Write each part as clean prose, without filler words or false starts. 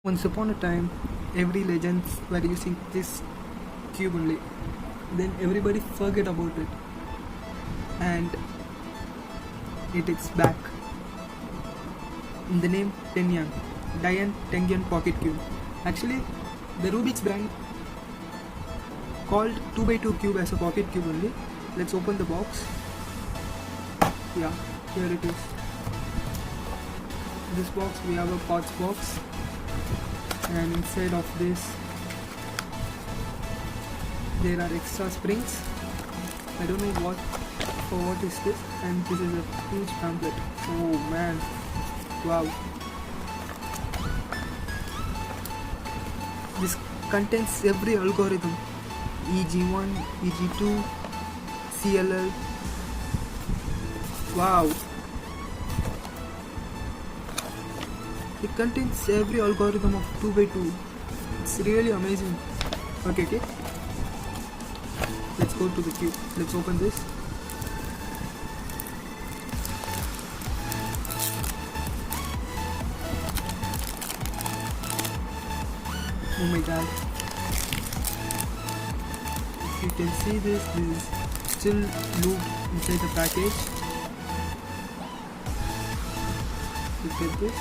Once upon a time, every legends were using this cube only. Then everybody forget about it, and it is back in the name TengYun, DaYan TengYun Pocket Cube. Actually, the Rubik's brand called 2x2 cube as a pocket cube only. Let's open the box. Yeah, here it is. In this box we have a parts box, and inside of this there are extra springs. I don't know what is this, and this is a huge pamphlet. Oh man, wow. This contains every algorithm, EG1, EG2, CLL. Wow. It contains every algorithm of 2x2. It's really amazing. Okay. Let's go to the cube. Let's open this. Oh my god. If you can see this is still looped inside the package. Look at this.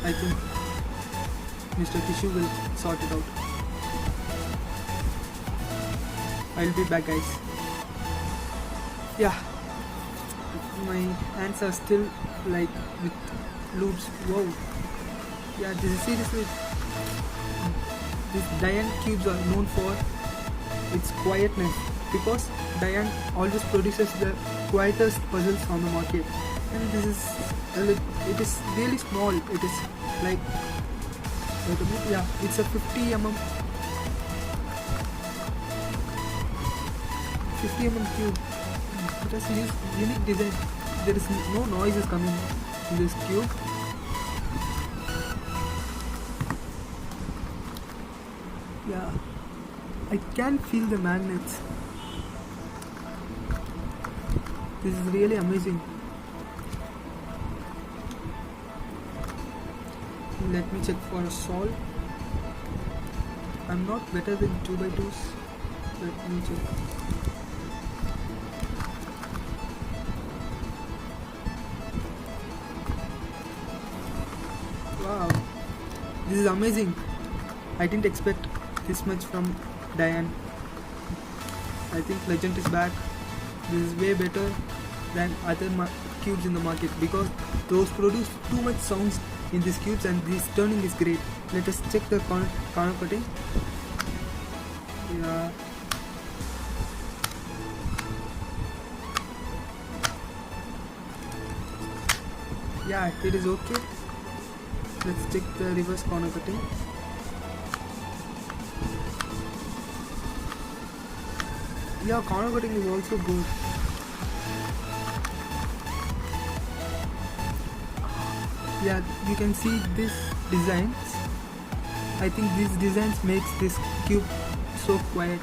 I think Mr. Tissue will sort it out. I'll be back, guys. Yeah, my hands are still like with loops. Wow. Yeah, this is seriously. These DaYan cubes are known for its quietness, because DaYan always produces the quietest puzzles on the market, and this is it is really small. It is like, wait a minute, yeah, it's a 50 mm cube. It has a unique design. There is no noises coming in this cube. Yeah, I can feel the magnets. This is really amazing. Let me check for a solve. I'm not better than 2x2s. Let me check. Wow, this is amazing. I didn't expect this much from DaYan. I think Legend is back. This is way better than other cubes in the market, because those produce too much sounds in these cubes, and this turning is great. Let us check the corner cutting. Yeah. Yeah, it is okay. Let's check the reverse corner cutting. Yeah, corner cutting is also good. Yeah, you can see these designs. I think these designs makes this cube so quiet.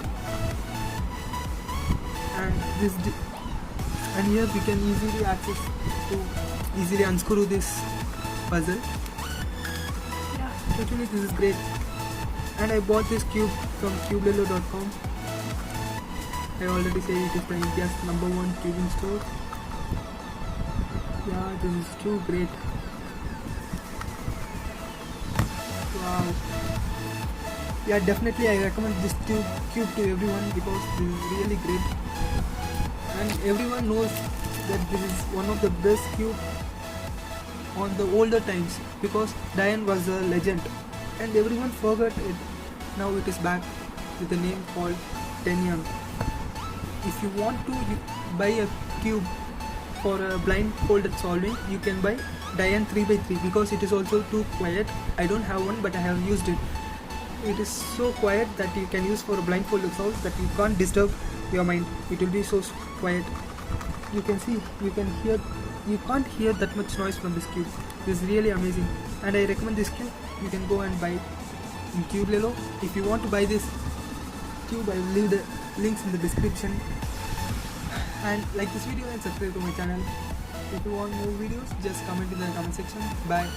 And and here we can easily access to easily unscrew this puzzle. Yeah, totally this is great. And I bought this cube from cubelelo.com. I already say it is the India's #1 cubing store. Yeah, this is too great. Wow. Yeah, definitely I recommend this cube to everyone, because this is really great. And everyone knows that this is one of the best cube on the older times, because DaYan was a legend and everyone forgot it. Now it is back with a name called TengYun. If you want to buy a cube for a blindfolded solving, you can buy DaYan 3x3, because it is also too quiet. I don't have one, but I have used it. It is so quiet that you can use for a blindfolded solve, that you can't disturb your mind. It will be so quiet. You can see, you can't hear that much noise from this cube. This is really amazing, and I recommend this cube. You can go and buy it in Cubelelo. If you want to buy this cube, I will leave the links in the description. and like this video and subscribe to my channel. If you want more videos, just comment in the comment section. Bye.